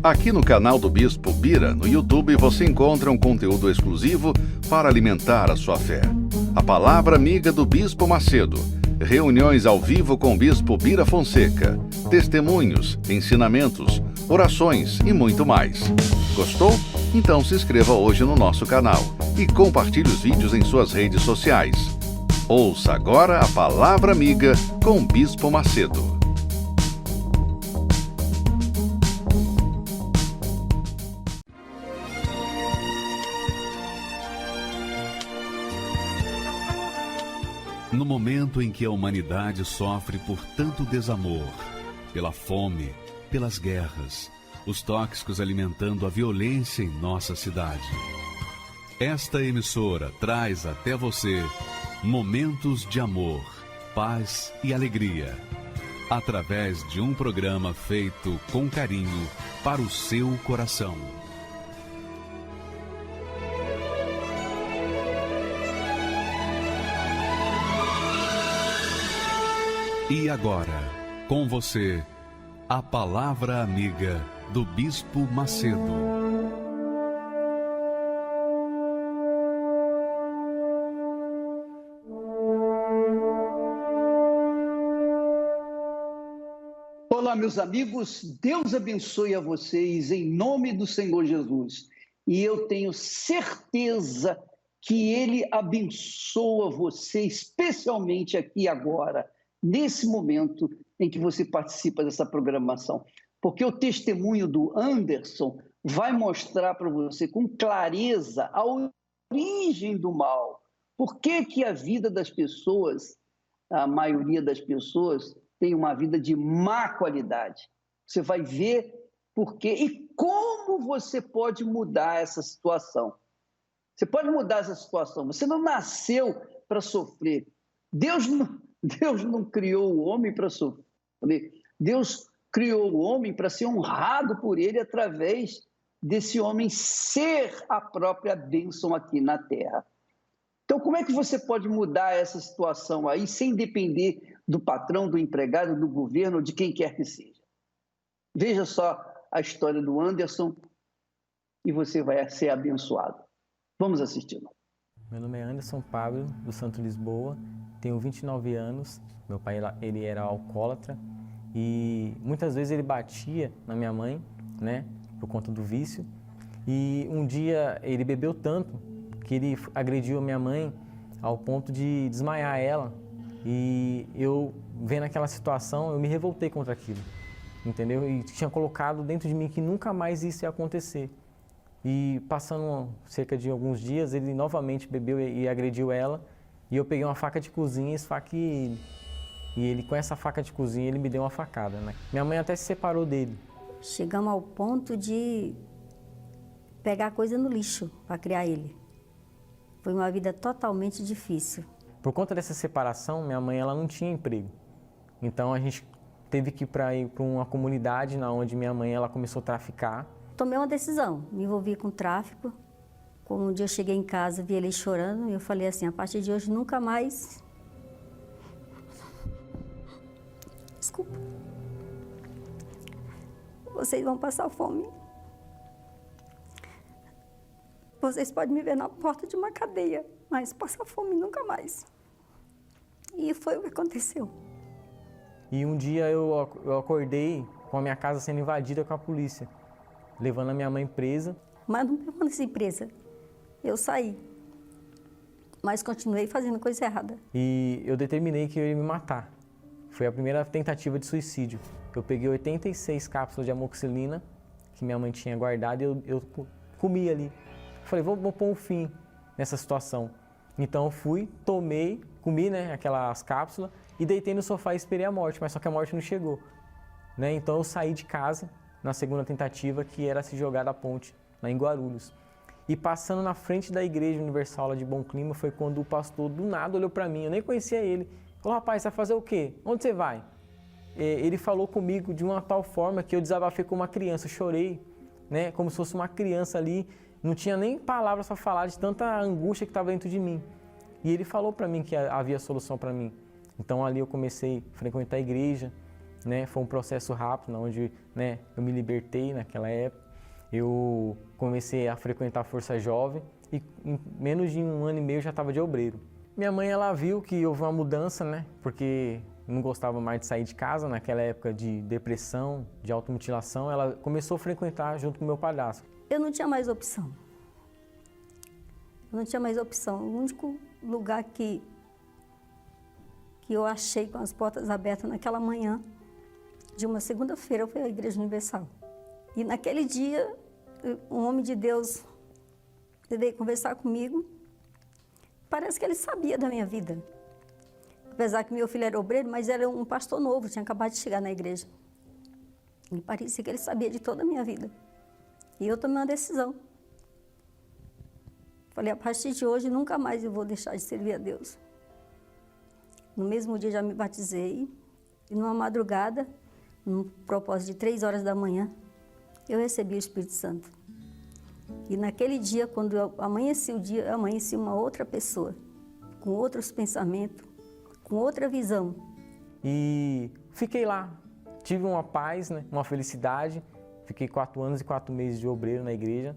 Aqui no canal do Bispo Bira, no YouTube, você encontra um conteúdo exclusivo para alimentar a sua fé. A Palavra Amiga do Bispo Macedo. Reuniões ao vivo com o Bispo Bira Fonseca. Testemunhos, ensinamentos, orações e muito mais. Gostou? Então se inscreva hoje no nosso canal e compartilhe os vídeos em suas redes sociais. Ouça agora a Palavra Amiga com o Bispo Macedo. No momento em que a humanidade sofre por tanto desamor, pela fome, pelas guerras, os tóxicos alimentando a violência em nossa cidade, esta emissora traz até você momentos de amor, paz e alegria, através de um programa feito com carinho para o seu coração. E agora, com você, a Palavra Amiga do Bispo Macedo. Olá, meus amigos, Deus abençoe a vocês em nome do Senhor Jesus. E eu tenho certeza que Ele abençoa você, especialmente aqui agora, nesse momento em que você participa dessa programação. Porque o testemunho do Anderson vai mostrar para você com clareza a origem do mal. Por que a vida das pessoas, a maioria das pessoas, tem uma vida de má qualidade. Você vai ver por quê e como você pode mudar essa situação. Você pode mudar essa situação. Você não nasceu para sofrer. Deus não criou o homem para sofrer. Deus criou o homem para ser honrado por ele através desse homem ser a própria bênção aqui na terra. Então, como é que você pode mudar essa situação aí sem depender do patrão, do empregado, do governo, ou de quem quer que seja? Veja só a história do Anderson e você vai ser abençoado. Vamos assisti-lo. Meu nome é Anderson Pablo, do Santo Lisboa. Tenho 29 anos, meu pai ele era alcoólatra e muitas vezes ele batia na minha mãe, né, por conta do vício. E um dia ele bebeu tanto que ele agrediu a minha mãe ao ponto de desmaiar ela. E eu, vendo aquela situação, eu me revoltei contra aquilo, entendeu? E tinha colocado dentro de mim que nunca mais isso ia acontecer. E passando cerca de alguns dias, ele novamente bebeu e agrediu ela. E eu peguei uma faca de cozinha e esfaqueei ele. E ele, com essa faca de cozinha, ele me deu uma facada, né? Minha mãe até se separou dele. Chegamos ao ponto de pegar coisa no lixo para criar ele. Foi uma vida totalmente difícil. Por conta dessa separação, minha mãe ela não tinha emprego. Então a gente teve que ir para uma comunidade onde minha mãe ela começou a traficar. Tomei uma decisão, me envolvi com tráfico. Como um dia eu cheguei em casa, vi ele chorando, e eu falei assim, a partir de hoje nunca mais... Desculpa. Vocês vão passar fome. Vocês podem me ver na porta de uma cadeia, mas passar fome nunca mais. E foi o que aconteceu. E um dia eu acordei com a minha casa sendo invadida com a polícia, levando a minha mãe presa. Mas não permaneci presa. Eu saí, mas continuei fazendo coisa errada. E eu determinei que eu ia me matar. Foi a primeira tentativa de suicídio. Eu peguei 86 cápsulas de amoxicilina que minha mãe tinha guardado e eu comi ali. Falei, vou pôr um fim nessa situação. Então eu fui, tomei, comi, né, aquelas cápsulas e deitei no sofá e esperei a morte, mas só que a morte não chegou, né? Então eu saí de casa na segunda tentativa, que era se jogar da ponte, lá em Guarulhos. E passando na frente da Igreja Universal lá de Bom Clima, foi quando o pastor do nada olhou para mim, eu nem conhecia ele. Falou, rapaz, você vai fazer o quê? Onde você vai? Ele falou comigo de uma tal forma que eu desabafei como uma criança, chorei, né, como se fosse uma criança ali, não tinha nem palavras para falar de tanta angústia que estava dentro de mim. E ele falou para mim que havia solução para mim. Então ali eu comecei a frequentar a igreja, né? Foi um processo rápido, onde, né, eu me libertei naquela época. Eu comecei a frequentar a Força Jovem e em menos de 1 ano e meio já estava de obreiro. Minha mãe, ela viu que houve uma mudança, né? Porque não gostava mais de sair de casa, naquela época de depressão, de automutilação, ela começou a frequentar junto com o meu padrasto. Eu não tinha mais opção. Eu não tinha mais opção. O único lugar que eu achei com as portas abertas naquela manhã de uma segunda-feira foi a Igreja Universal. E naquele dia, um homem de Deus veio conversar comigo. Parece que ele sabia da minha vida. Apesar que meu filho era obreiro, mas era um pastor novo, tinha acabado de chegar na igreja. E parecia que ele sabia de toda a minha vida. E eu tomei uma decisão. Falei, a partir de hoje, nunca mais eu vou deixar de servir a Deus. No mesmo dia já me batizei. E numa madrugada, num propósito de 3 horas da manhã, eu recebi o Espírito Santo. E naquele dia, quando eu amanheci o dia, eu amanheci uma outra pessoa, com outros pensamentos, com outra visão. E fiquei lá, tive uma paz, né, uma felicidade. Fiquei 4 anos e 4 meses de obreiro na igreja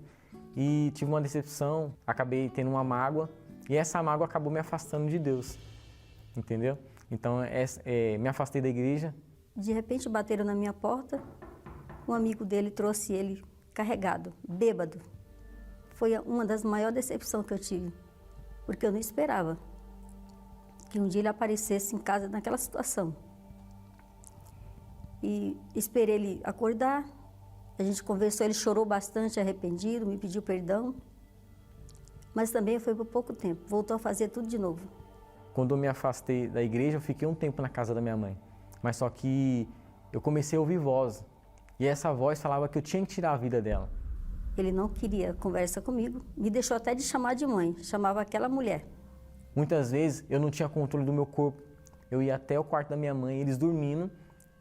e tive uma decepção, acabei tendo uma mágoa e essa mágoa acabou me afastando de Deus, entendeu? Então, me afastei da igreja. De repente bateram na minha porta, um amigo dele trouxe ele carregado, bêbado. Foi uma das maiores decepções que eu tive, porque eu não esperava que um dia ele aparecesse em casa naquela situação. E esperei ele acordar, a gente conversou, ele chorou bastante, arrependido, me pediu perdão, mas também foi por pouco tempo, voltou a fazer tudo de novo. Quando eu me afastei da igreja, eu fiquei um tempo na casa da minha mãe, mas só que eu comecei a ouvir voz, e essa voz falava que eu tinha que tirar a vida dela. Ele não queria conversa comigo, me deixou até de chamar de mãe, chamava aquela mulher. Muitas vezes eu não tinha controle do meu corpo, eu ia até o quarto da minha mãe, eles dormindo,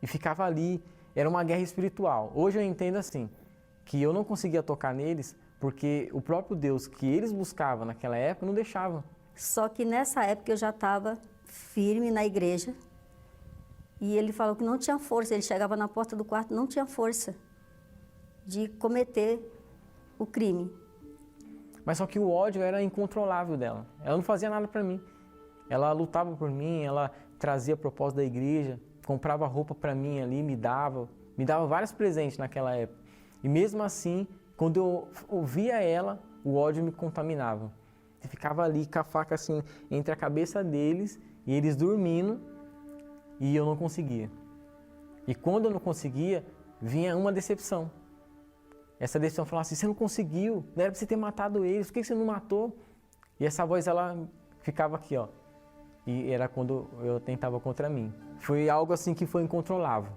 e ficava ali, era uma guerra espiritual. Hoje eu entendo assim, que eu não conseguia tocar neles, porque o próprio Deus que eles buscavam naquela época não deixava. Só que nessa época eu já estava firme na igreja, e ele falou que não tinha força, ele chegava na porta do quarto, não tinha força de cometer o crime. Mas só que o ódio era incontrolável dela. Ela não fazia nada para mim. Ela lutava por mim, ela trazia propósito da igreja, comprava roupa para mim ali, me dava vários presentes naquela época. E mesmo assim, quando eu ouvia ela, o ódio me contaminava. Eu ficava ali com a faca assim entre a cabeça deles e eles dormindo e eu não conseguia. E quando eu não conseguia, vinha uma decepção. Essa decisão falava assim, você não conseguiu, não era pra você ter matado eles, por que você não matou? E essa voz, ela ficava aqui, ó. E era quando eu tentava contra mim. Foi algo assim que foi incontrolável.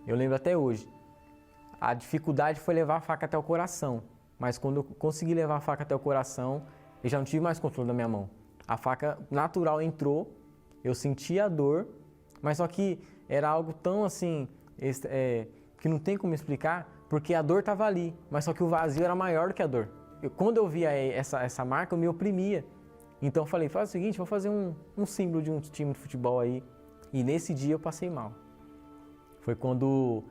Eu lembro até hoje. A dificuldade foi levar a faca até o coração. Mas quando eu consegui levar a faca até o coração, eu já não tive mais controle da minha mão. A faca natural entrou, eu senti a dor, mas só que era algo tão assim, que não tem como explicar, porque a dor estava ali, mas só que o vazio era maior do que a dor. Quando eu via essa marca, eu me oprimia. Então eu falei, faz o seguinte, vou fazer um símbolo de um time de futebol aí. E nesse dia eu passei mal. Foi quando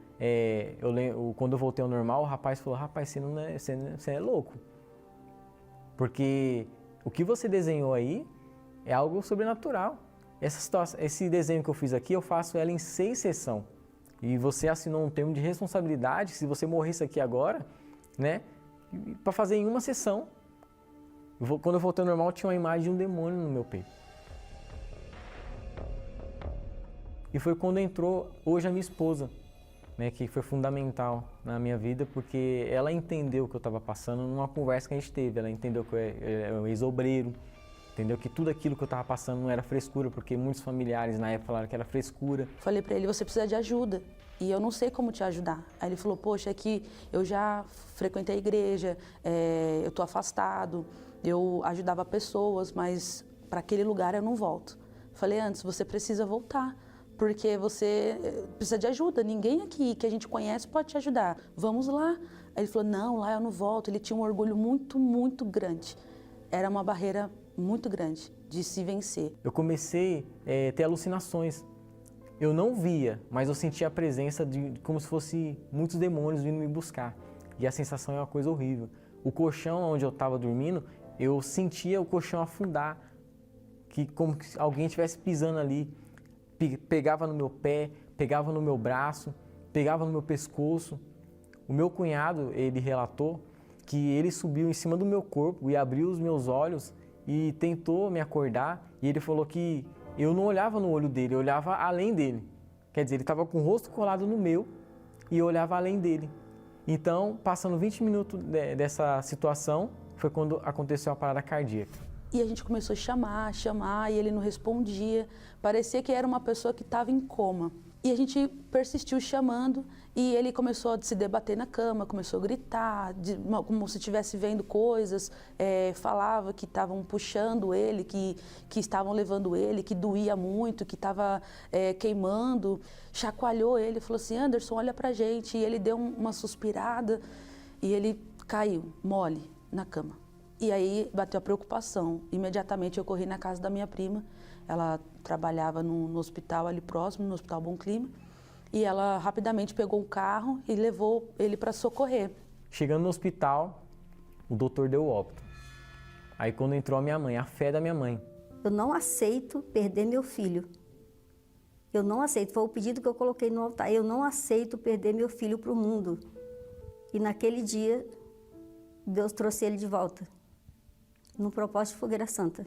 quando eu voltei ao normal, o rapaz falou, rapaz, você é louco. Porque o que você desenhou aí é algo sobrenatural. Esse desenho que eu fiz aqui, eu faço ela em 6 sessões. E você assinou um termo de responsabilidade, se você morresse aqui agora, né, para fazer em uma sessão. Quando eu voltei ao normal, tinha uma imagem de um demônio no meu peito. E foi quando entrou hoje a minha esposa, né, que foi fundamental na minha vida, porque ela entendeu o que eu estava passando numa conversa que a gente teve. Ela entendeu que eu era um ex-obreiro, entendeu que tudo aquilo que eu estava passando não era frescura, porque muitos familiares na época falaram que era frescura. Falei para ele, você precisa de ajuda e eu não sei como te ajudar. Aí ele falou, poxa, é que eu já frequentei a igreja, eu tô afastado, eu ajudava pessoas, mas para aquele lugar eu não volto. Falei, antes, você precisa voltar, porque você precisa de ajuda, ninguém aqui que a gente conhece pode te ajudar. Vamos lá. Aí ele falou, não, lá eu não volto. Ele tinha um orgulho muito, muito grande. Era uma barreira muito grande de se vencer. Eu comecei a ter alucinações. Eu não via, mas eu sentia a presença de como se fosse muitos demônios vindo me buscar. E a sensação é uma coisa horrível. O colchão onde eu estava dormindo, eu sentia o colchão afundar, que como se alguém estivesse pisando ali. Pegava no meu pé, pegava no meu braço, pegava no meu pescoço. O meu cunhado, ele relatou que ele subiu em cima do meu corpo e abriu os meus olhos e tentou me acordar. E ele falou que eu não olhava no olho dele, eu olhava além dele. Quer dizer, ele estava com o rosto colado no meu e eu olhava além dele. Então, passando 20 minutos dessa situação, foi quando aconteceu a parada cardíaca. E a gente começou a chamar, e ele não respondia. Parecia que era uma pessoa que estava em coma. E a gente persistiu chamando, e ele começou a se debater na cama, começou a gritar, como se estivesse vendo coisas, falava que estavam puxando ele, que estavam levando ele, que doía muito, que estava queimando. Chacoalhou ele, falou assim, Anderson, olha pra gente. E ele deu uma suspirada, e ele caiu, mole, na cama. E aí bateu a preocupação. Imediatamente eu corri na casa da minha prima. Ela trabalhava no hospital ali próximo, no Hospital Bom Clima. E ela rapidamente pegou o carro e levou ele para socorrer. Chegando no hospital, o doutor deu óbito. Aí quando entrou a minha mãe, a fé da minha mãe. Eu não aceito perder meu filho. Eu não aceito. Foi o pedido que eu coloquei no altar. Eu não aceito perder meu filho para o mundo. E naquele dia, Deus trouxe ele de volta. No propósito de Fogueira Santa.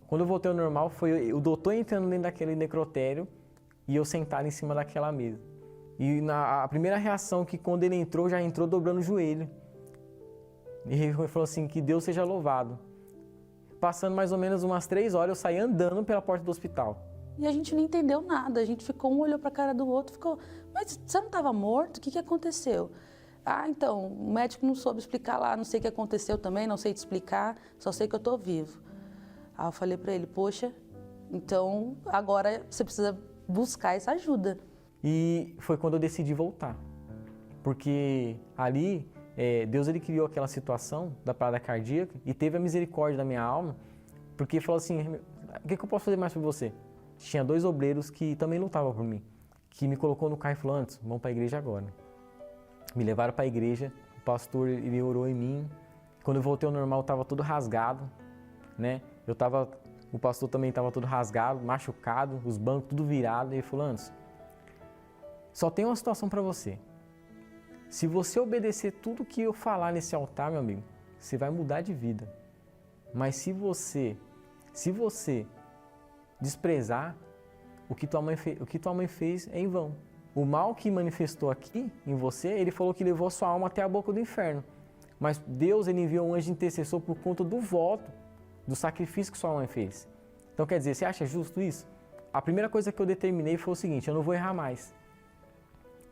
Quando eu voltei ao normal, foi o doutor entrando dentro daquele necrotério e eu sentado em cima daquela mesa. E a primeira reação que quando ele entrou, já entrou dobrando o joelho. E ele falou assim, que Deus seja louvado. Passando mais ou menos umas 3 horas, eu saí andando pela porta do hospital. E a gente não entendeu nada, a gente ficou, um olhou para a cara do outro, ficou, mas você não estava morto? O que aconteceu? Ah, então, o médico não soube explicar lá, não sei o que aconteceu também, não sei te explicar, só sei que eu estou vivo. Aí eu falei para ele, poxa, então agora você precisa buscar essa ajuda. E foi quando eu decidi voltar, porque ali Deus ele criou aquela situação da parada cardíaca e teve a misericórdia da minha alma, porque falou assim, o que eu posso fazer mais por você? Tinha 2 obreiros que também lutavam por mim, que me colocou no carro e falou, antes, vamos para a igreja agora. Me levaram para a igreja, o pastor ele orou em mim. Quando eu voltei ao normal, estava todo rasgado, né? O pastor também estava todo rasgado, machucado, os bancos tudo virado. E ele falou, Anderson, só tem uma situação para você. Se você obedecer tudo que eu falar nesse altar, meu amigo, você vai mudar de vida. Mas se você desprezar, o que tua mãe fez é em vão. O mal que manifestou aqui em você, ele falou que levou a sua alma até a boca do inferno. Mas Deus ele enviou um anjo intercessor por conta do voto, do sacrifício que sua mãe fez. Então quer dizer, você acha justo isso? A primeira coisa que eu determinei foi o seguinte, eu não vou errar mais.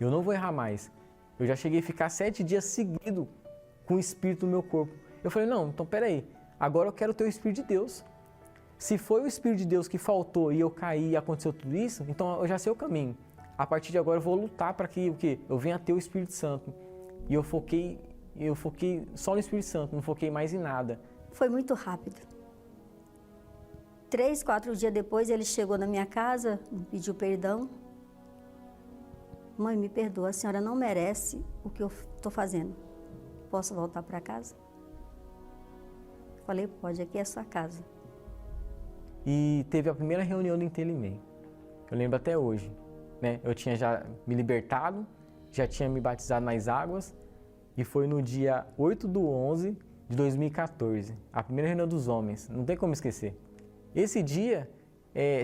Eu não vou errar mais. Eu já cheguei a ficar 7 dias seguidos com o espírito no meu corpo. Eu falei, não, então peraí, agora eu quero ter o Espírito de Deus. Se foi o Espírito de Deus que faltou e eu caí e aconteceu tudo isso, então eu já sei o caminho. A partir de agora eu vou lutar para que eu venha a ter o Espírito Santo. E eu foquei só no Espírito Santo, não foquei mais em nada. Foi muito rápido. 3, 4 dias depois ele chegou na minha casa, me pediu perdão. Mãe, me perdoa, a senhora não merece o que eu estou fazendo. Posso voltar para casa? Falei, pode, aqui é a sua casa. E teve a primeira reunião do Intelimem. Eu lembro até hoje. Né? Eu tinha já me libertado, já tinha me batizado nas águas e foi no dia 8/11 de 2014, a primeira reunião dos homens, não tem como esquecer. Esse dia,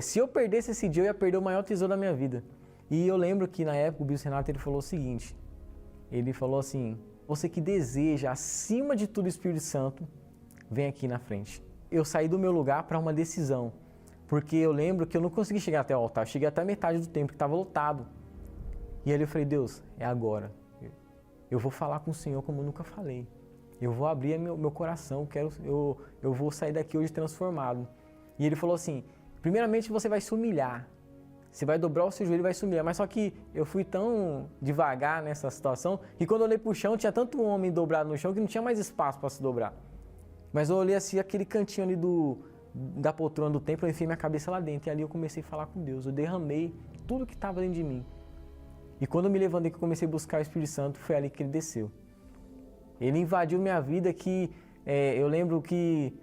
se eu perdesse esse dia, eu ia perder o maior tesouro da minha vida. E eu lembro que na época o Bispo Renato ele falou o seguinte, ele falou assim, você que deseja acima de tudo o Espírito Santo, vem aqui na frente. Eu saí do meu lugar para uma decisão. Porque eu lembro que eu não consegui chegar até o altar, eu cheguei até a metade do templo, que estava lotado. E ali eu falei, Deus, é agora. Eu vou falar com o Senhor como eu nunca falei. Eu vou abrir meu coração, eu vou sair daqui hoje transformado. E ele falou assim, primeiramente você vai se humilhar. Você vai dobrar o seu joelho e vai se humilhar. Mas só que eu fui tão devagar nessa situação, que quando eu olhei para o chão, tinha tanto homem dobrado no chão que não tinha mais espaço para se dobrar. Mas eu olhei assim, aquele cantinho ali da poltrona do templo, eu enfiei minha cabeça lá dentro e ali eu comecei a falar com Deus. Eu derramei tudo que estava dentro de mim. E quando eu me levantei que eu comecei a buscar o Espírito Santo, foi ali que ele desceu. Ele invadiu minha vida que eu lembro que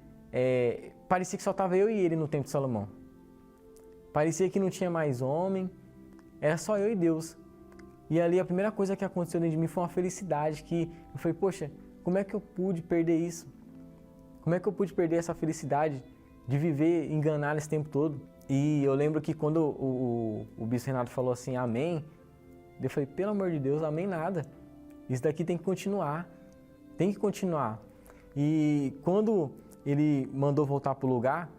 parecia que só estava eu e ele no Templo de Salomão. Parecia que não tinha mais homem, era só eu e Deus. E ali a primeira coisa que aconteceu dentro de mim foi uma felicidade que eu falei, poxa, como é que eu pude perder isso? Como é que eu pude perder essa felicidade de viver enganado esse tempo todo? E eu lembro que quando o Bispo Renato falou assim, amém, eu falei, pelo amor de Deus, amém nada. Isso daqui tem que continuar. Tem que continuar. E quando ele mandou voltar para o lugar,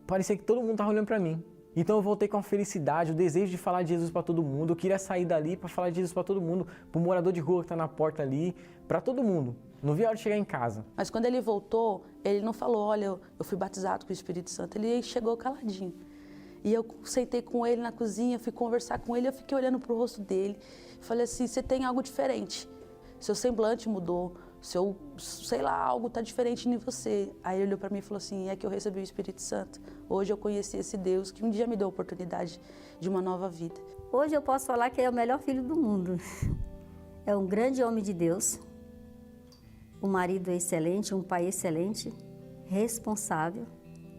parecia que todo mundo estava olhando para mim. Então eu voltei com a felicidade, o desejo de falar de Jesus para todo mundo. Eu queria sair dali para falar de Jesus para todo mundo, para o morador de rua que está na porta ali, para todo mundo. Não vi a hora de chegar em casa. Mas quando ele voltou, ele não falou, olha, eu fui batizado com o Espírito Santo. Ele chegou caladinho. E eu sentei com ele na cozinha, fui conversar com ele, eu fiquei olhando para o rosto dele. Falei assim, você tem algo diferente. Seu semblante mudou, sei lá, algo está diferente em você. Aí ele olhou para mim e falou assim, é que eu recebi o Espírito Santo. Hoje eu conheci esse Deus que um dia me deu a oportunidade de uma nova vida. Hoje eu posso falar que ele é o melhor filho do mundo. É um grande homem de Deus, um marido excelente, um pai excelente, responsável.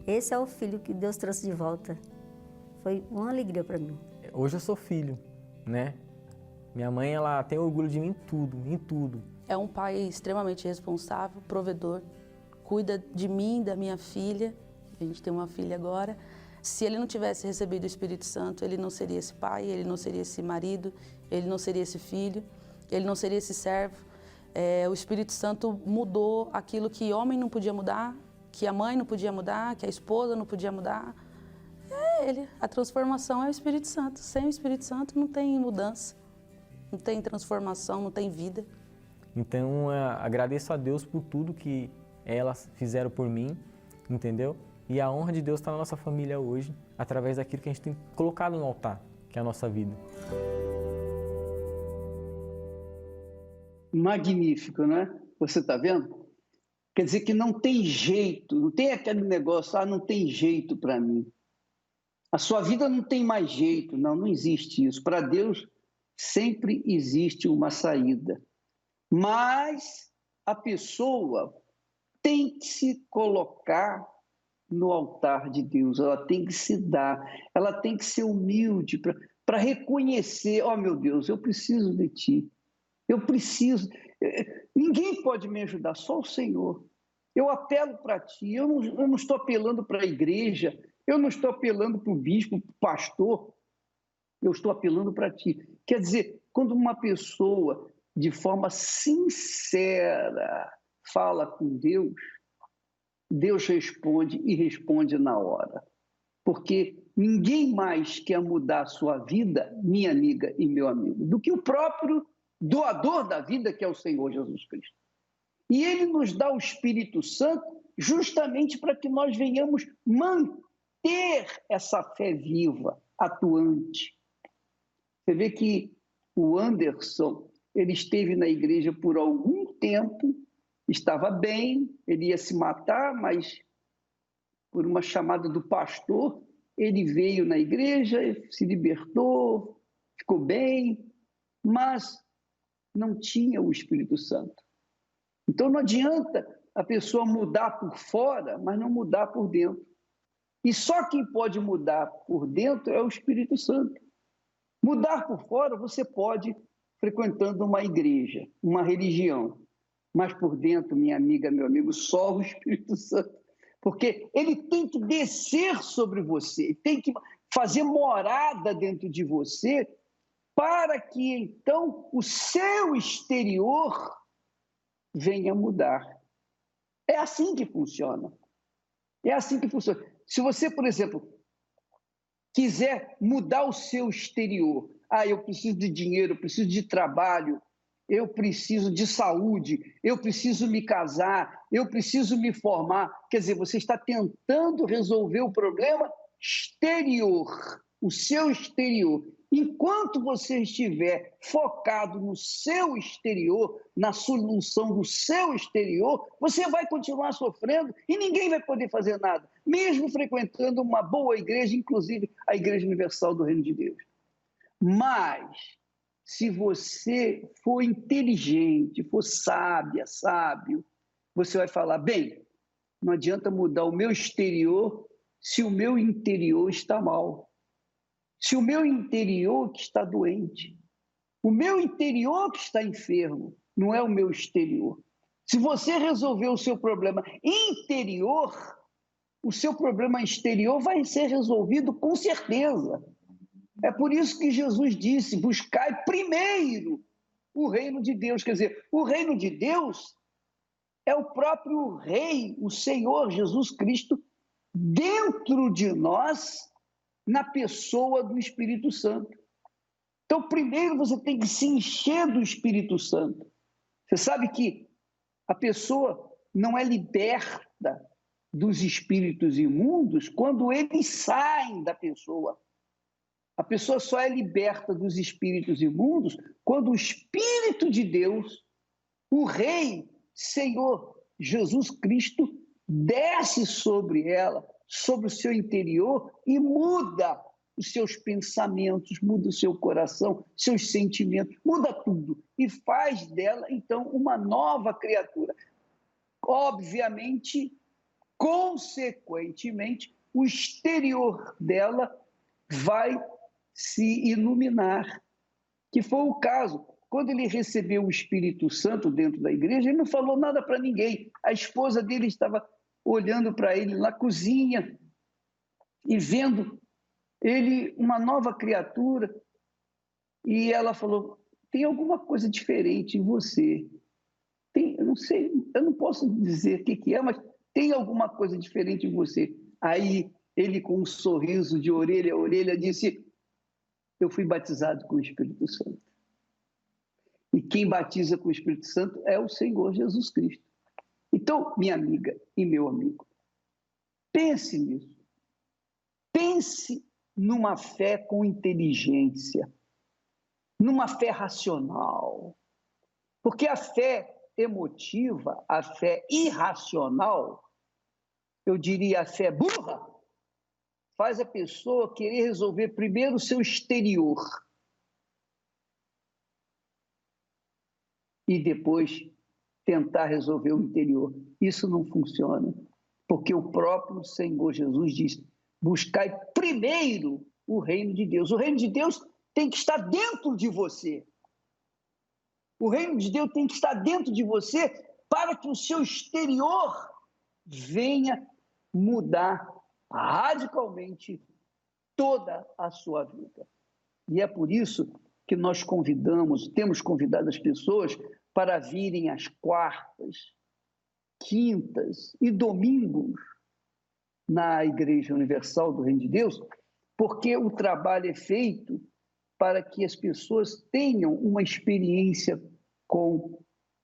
Esse é o filho que Deus trouxe de volta. Foi uma alegria para mim. Hoje eu sou filho, né? Minha mãe, ela tem orgulho de mim em tudo, em tudo. É um pai extremamente responsável, provedor, cuida de mim, da minha filha. A gente tem uma filha agora. Se ele não tivesse recebido o Espírito Santo, ele não seria esse pai, ele não seria esse marido, ele não seria esse filho, ele não seria esse servo. O Espírito Santo mudou aquilo que homem não podia mudar, que a mãe não podia mudar, que a esposa não podia mudar. É ele. A transformação é o Espírito Santo. Sem o Espírito Santo não tem mudança, não tem transformação, não tem vida. Então, agradeço a Deus por tudo que elas fizeram por mim, entendeu? E a honra de Deus está na nossa família hoje, através daquilo que a gente tem colocado no altar, que é a nossa vida. Magnífico, né? Você está vendo? Quer dizer que não tem jeito, não tem aquele negócio, não tem jeito para mim. A sua vida não tem mais jeito, não existe isso. Para Deus sempre existe uma saída. Mas a pessoa tem que se colocar no altar de Deus, ela tem que se dar, ela tem que ser humilde para reconhecer, meu Deus, eu preciso de Ti, eu preciso, ninguém pode me ajudar, só o Senhor. Eu apelo para Ti, eu não estou apelando para a igreja, eu não estou apelando para o bispo, para o pastor, eu estou apelando para Ti. Quer dizer, quando uma pessoa de forma sincera fala com Deus, Deus responde e responde na hora. Porque ninguém mais quer mudar a sua vida, minha amiga e meu amigo, do que o próprio doador da vida, que é o Senhor Jesus Cristo. E Ele nos dá o Espírito Santo justamente para que nós venhamos manter essa fé viva, atuante. Você vê que o Anderson, ele esteve na igreja por algum tempo, estava bem, ele ia se matar, mas por uma chamada do pastor, ele veio na igreja, se libertou, ficou bem, mas não tinha o Espírito Santo. Então não adianta a pessoa mudar por fora, mas não mudar por dentro. E só quem pode mudar por dentro é o Espírito Santo. Mudar por fora você pode frequentando uma igreja, uma religião. Mas por dentro, minha amiga, meu amigo, só o Espírito Santo. Porque ele tem que descer sobre você, tem que fazer morada dentro de você para que, então, o seu exterior venha mudar. É assim que funciona. É assim que funciona. Se você, por exemplo, quiser mudar o seu exterior, eu preciso de dinheiro, eu preciso de trabalho, eu preciso de saúde, eu preciso me casar, eu preciso me formar. Quer dizer, você está tentando resolver o problema exterior, o seu exterior. Enquanto você estiver focado no seu exterior, na solução do seu exterior, você vai continuar sofrendo e ninguém vai poder fazer nada, mesmo frequentando uma boa igreja, inclusive a Igreja Universal do Reino de Deus. Mas, se você for inteligente, for sábio, você vai falar, bem, não adianta mudar o meu exterior se o meu interior está mal. Se o meu interior que está doente. O meu interior que está enfermo, não é o meu exterior. Se você resolver o seu problema interior, o seu problema exterior vai ser resolvido com certeza. É por isso que Jesus disse, buscai primeiro o reino de Deus. Quer dizer, o reino de Deus é o próprio Rei, o Senhor Jesus Cristo, dentro de nós, na pessoa do Espírito Santo. Então, primeiro você tem que se encher do Espírito Santo. Você sabe que a pessoa não é liberta dos espíritos imundos quando eles saem da pessoa. A pessoa só é liberta dos espíritos imundos quando o Espírito de Deus, o Rei, Senhor Jesus Cristo, desce sobre ela, sobre o seu interior e muda os seus pensamentos, muda o seu coração, seus sentimentos, muda tudo e faz dela, então, uma nova criatura. Obviamente, consequentemente, o exterior dela vai se iluminar, que foi o caso. Quando ele recebeu o Espírito Santo dentro da igreja, ele não falou nada para ninguém. A esposa dele estava olhando para ele na cozinha e vendo ele uma nova criatura, e ela falou, tem alguma coisa diferente em você. Eu não sei, eu não posso dizer o que é, mas tem alguma coisa diferente em você. Aí ele, com um sorriso de orelha a orelha, disse, eu fui batizado com o Espírito Santo. E quem batiza com o Espírito Santo é o Senhor Jesus Cristo. Então, minha amiga e meu amigo, pense nisso. Pense numa fé com inteligência, numa fé racional. Porque a fé emotiva, a fé irracional, eu diria a fé burra, faz a pessoa querer resolver primeiro o seu exterior e depois tentar resolver o interior. Isso não funciona, porque o próprio Senhor Jesus diz, buscai primeiro o reino de Deus. O reino de Deus tem que estar dentro de você. O reino de Deus tem que estar dentro de você para que o seu exterior venha mudar radicalmente toda a sua vida. E é por isso que nós temos convidado as pessoas para virem às quartas, quintas e domingos na Igreja Universal do Reino de Deus, porque o trabalho é feito para que as pessoas tenham uma experiência com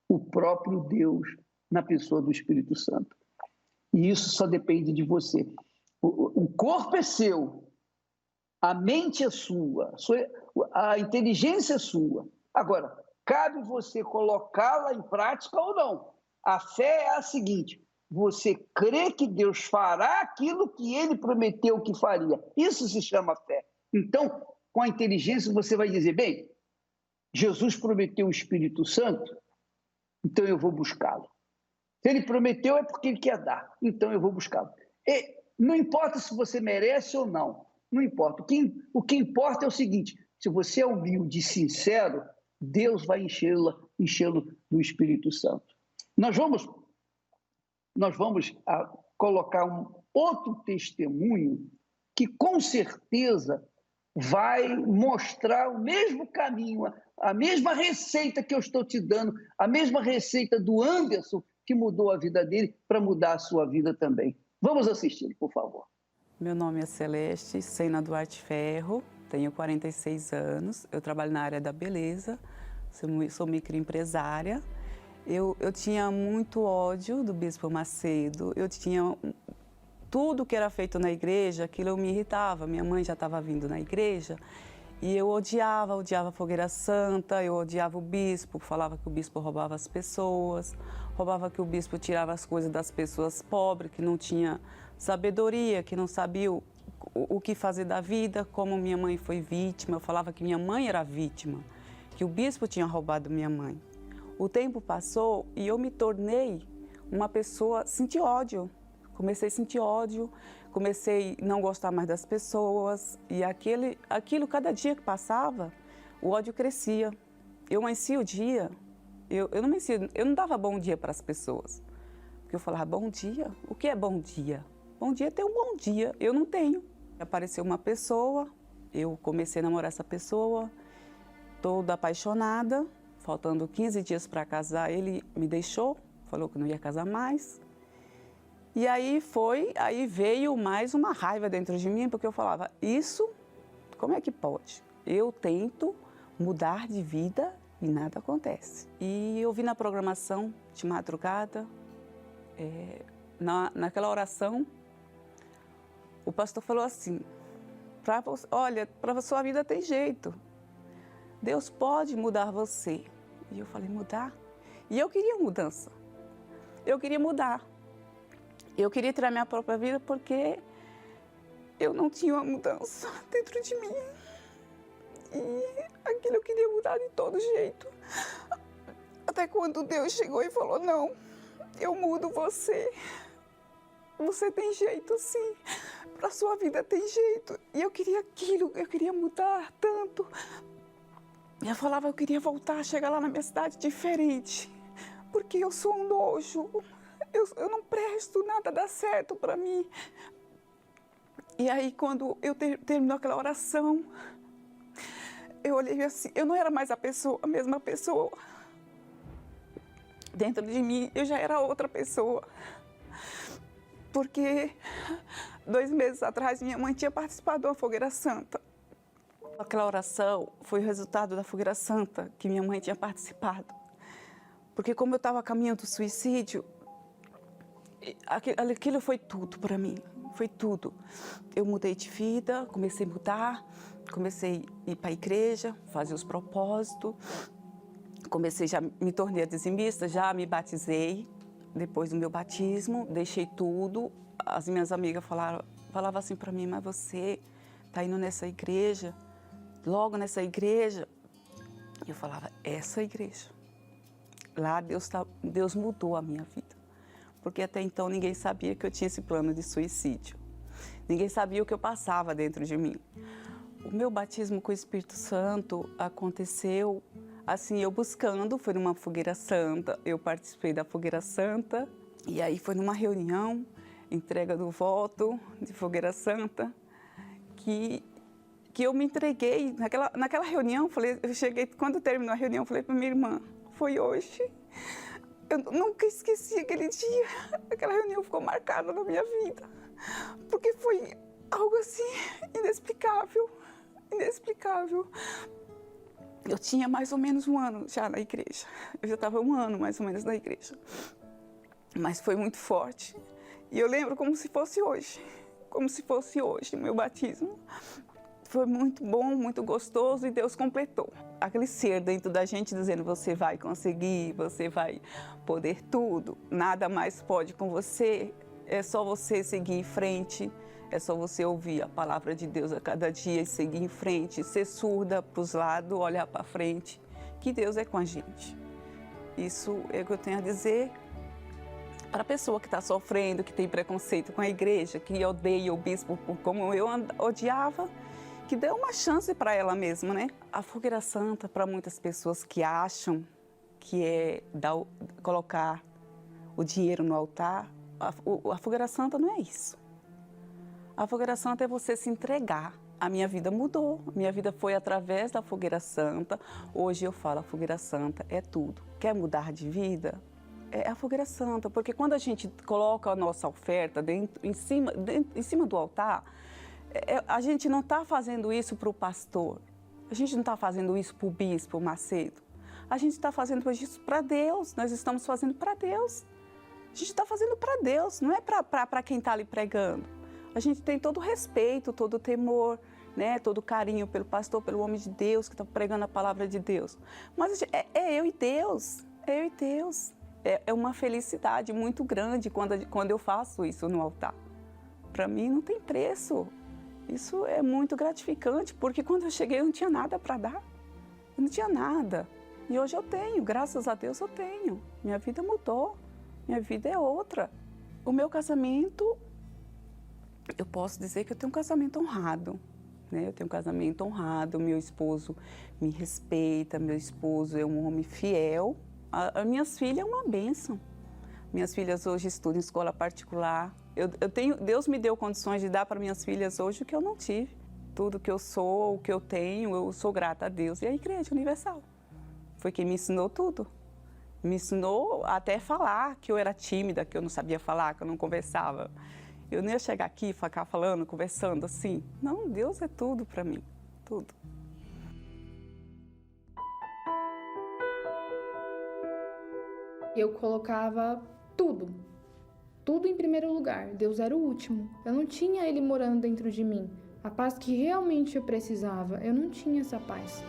o próprio Deus na pessoa do Espírito Santo. E isso só depende de você. O corpo é seu, a mente é sua, a inteligência é sua. Agora, cabe você colocá-la em prática ou não. A fé é a seguinte, você crê que Deus fará aquilo que ele prometeu que faria. Isso se chama fé. Então, com a inteligência, você vai dizer, bem, Jesus prometeu o Espírito Santo, então eu vou buscá-lo. Se ele prometeu, é porque ele quer dar, então eu vou buscá-lo. Não importa se você merece ou não, não importa. O que importa é o seguinte, se você é humilde e sincero, Deus vai enchê-lo do Espírito Santo. Nós vamos colocar um outro testemunho que com certeza vai mostrar o mesmo caminho, a mesma receita que eu estou te dando, a mesma receita do Anderson, que mudou a vida dele, para mudar a sua vida também. Vamos assistir, por favor. Meu nome é Celeste Sena Duarte Ferro, tenho 46 anos, eu trabalho na área da beleza, sou microempresária. Eu tinha muito ódio do Bispo Macedo, eu tinha tudo que era feito na igreja, aquilo me irritava. Minha mãe já estava vindo na igreja e eu odiava a fogueira santa, eu odiava o bispo, falava que o bispo roubava as pessoas, roubava que o bispo tirava as coisas das pessoas pobres, que não tinha sabedoria, que não sabia o que fazer da vida, como minha mãe foi vítima. Eu falava que minha mãe era vítima, que o bispo tinha roubado minha mãe. O tempo passou e eu me tornei uma pessoa, senti ódio. Comecei a sentir ódio, comecei a não gostar mais das pessoas. E aquilo, cada dia que passava, o ódio crescia. Eu amanhecia o dia, eu não dava bom dia para as pessoas. Porque eu falava, bom dia? O que é bom dia? Bom dia é ter um bom dia, eu não tenho. Apareceu uma pessoa, eu comecei a namorar essa pessoa, toda apaixonada, faltando 15 dias para casar, ele me deixou, falou que não ia casar mais. E aí veio mais uma raiva dentro de mim, porque eu falava, isso, como é que pode? Eu tento mudar de vida e nada acontece. E eu vi na programação de madrugada, naquela oração, o pastor falou assim, olha, para a sua vida tem jeito, Deus pode mudar você. E eu falei, mudar? E eu queria mudança, eu queria mudar. Eu queria tirar minha própria vida porque eu não tinha uma mudança dentro de mim. E aquilo eu queria mudar de todo jeito. Até quando Deus chegou e falou, não, eu mudo você. Você tem jeito, sim. Para a sua vida tem jeito. E eu queria aquilo, eu queria mudar tanto. E eu falava, eu queria voltar, chegar lá na minha cidade diferente. Porque eu sou um nojo. Eu não presto, nada dá certo para mim. E aí, quando eu terminou aquela oração, eu olhei assim, eu não era mais a mesma pessoa. Dentro de mim, eu já era outra pessoa. Porque 2 meses atrás, minha mãe tinha participado de uma fogueira santa. Aquela oração foi o resultado da fogueira santa que minha mãe tinha participado. Porque como eu estava caminhando do suicídio, aquilo foi tudo para mim, foi tudo. Eu mudei de vida, comecei a mudar, comecei a ir para a igreja, fazer os propósitos, já me tornei dizimista, já me batizei. Depois do meu batismo, deixei tudo. As minhas amigas falavam assim para mim, mas você está indo nessa igreja, logo nessa igreja? Eu falava, essa igreja. Lá Deus mudou a minha vida. Porque até então ninguém sabia que eu tinha esse plano de suicídio. Ninguém sabia o que eu passava dentro de mim. O meu batismo com o Espírito Santo aconteceu assim, eu buscando, foi numa fogueira santa, eu participei da fogueira santa, e aí foi numa reunião, entrega do voto de fogueira santa, que eu me entreguei. Naquela reunião, eu cheguei, quando terminou a reunião, eu falei para minha irmã, foi hoje. Eu nunca esqueci aquele dia. Aquela reunião ficou marcada na minha vida. Porque foi algo assim, inexplicável. Inexplicável. Eu tinha mais ou menos 1 ano já na igreja. Eu já estava 1 ano mais ou menos na igreja. Mas foi muito forte. E eu lembro como se fosse hoje. Como se fosse hoje o meu batismo. Foi muito bom, muito gostoso e Deus completou. Aquele ser dentro da gente dizendo, você vai conseguir, você vai poder tudo, nada mais pode com você, é só você seguir em frente, é só você ouvir a palavra de Deus a cada dia e seguir em frente, ser surda para os lados, olhar para frente, que Deus é com a gente. Isso é o que eu tenho a dizer para a pessoa que está sofrendo, que tem preconceito com a igreja, que odeia o bispo como eu odiava, que dê uma chance para ela mesma, né? A fogueira santa, para muitas pessoas que acham que é colocar o dinheiro no altar, a fogueira santa não é isso. A fogueira santa é você se entregar. A minha vida mudou, a minha vida foi através da fogueira santa. Hoje eu falo, a fogueira santa é tudo. Quer mudar de vida? É a fogueira santa, porque quando a gente coloca a nossa oferta em cima do altar, a gente não está fazendo isso para o pastor, a gente não está fazendo isso para o bispo Macedo, a gente está fazendo isso para Deus, nós estamos fazendo para Deus. A gente está fazendo para Deus, não é para quem está ali pregando. A gente tem todo o respeito, todo o temor, né? Todo o carinho pelo pastor, pelo homem de Deus que está pregando a palavra de Deus. Mas é eu e Deus, é eu e Deus. É uma felicidade muito grande quando eu faço isso no altar. Para mim não tem preço. Isso é muito gratificante, porque quando eu cheguei eu não tinha nada para dar. Eu não tinha nada. E hoje eu tenho, graças a Deus eu tenho. Minha vida mudou, minha vida é outra. O meu casamento, eu posso dizer que eu tenho um casamento honrado. Né? Eu tenho um casamento honrado, meu esposo me respeita, meu esposo é um homem fiel. As minhas filhas é uma bênção. Minhas filhas hoje estudam em escola particular. Deus me deu condições de dar para minhas filhas hoje o que eu não tive. Tudo que eu sou, o que eu tenho, eu sou grata a Deus. E a Igreja Universal foi quem me ensinou tudo. Me ensinou até falar, que eu era tímida, que eu não sabia falar, que eu não conversava. Eu não ia chegar aqui e ficar falando, conversando assim. Não, Deus é tudo para mim, tudo. Eu colocava tudo em primeiro lugar. Deus era o último. Eu não tinha Ele morando dentro de mim. A paz que realmente eu precisava, eu não tinha essa paz.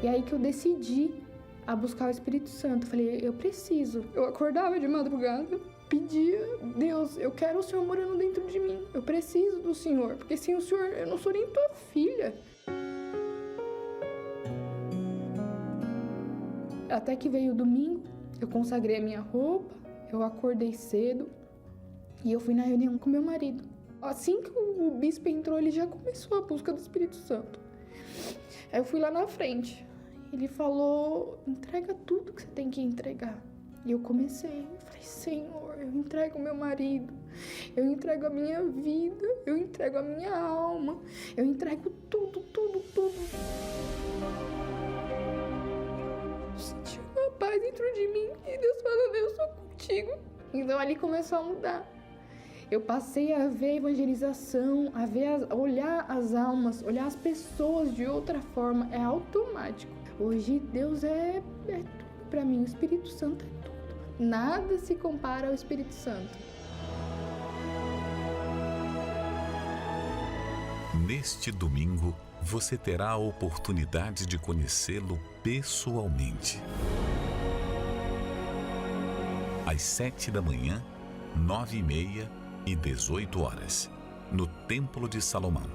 E aí que eu decidi a buscar o Espírito Santo. Falei, eu preciso. Eu acordava de madrugada, pedia, Deus, eu quero o Senhor morando dentro de mim. Eu preciso do Senhor, porque sem o Senhor eu não sou nem tua filha. Até que veio o domingo, eu consagrei a minha roupa, eu acordei cedo e eu fui na reunião com meu marido. Assim que o bispo entrou, ele já começou a busca do Espírito Santo. Aí eu fui lá na frente. Ele falou, entrega tudo que você tem que entregar. E eu comecei, eu falei, Senhor, eu entrego meu marido, eu entrego a minha vida, eu entrego a minha alma, eu entrego tudo, tudo, tudo. Eu senti uma paz dentro de mim e Deus falando, eu sou contigo. Então ali começou a mudar. Eu passei a ver a evangelização, a olhar as almas, olhar as pessoas de outra forma, é automático. Hoje Deus é tudo para mim, o Espírito Santo é tudo. Nada se compara ao Espírito Santo. Neste domingo, você terá a oportunidade de conhecê-lo pessoalmente. Às 7 da manhã, 9h30 e 18 horas, no Templo de Salomão,